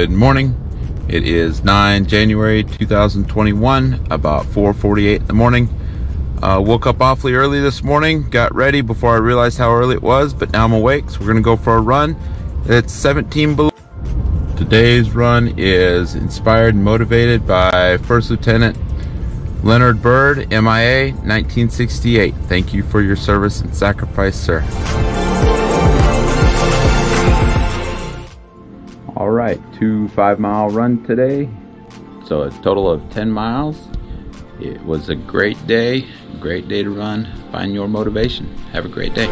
Good morning. It is 9 January 2021, about 4:48 in the morning. Woke up awfully early this morning, got ready before I realized how early it was, but now I'm awake, so we're gonna go for a run. It's 17 below. Today's run is inspired and motivated by First Lieutenant Leonard Bird MIA, 1968. Thank you for your service and sacrifice, sir. All right, 2 5-mile run today, so a total of 10 miles. It was a great day to run. Find your motivation. Have a great day.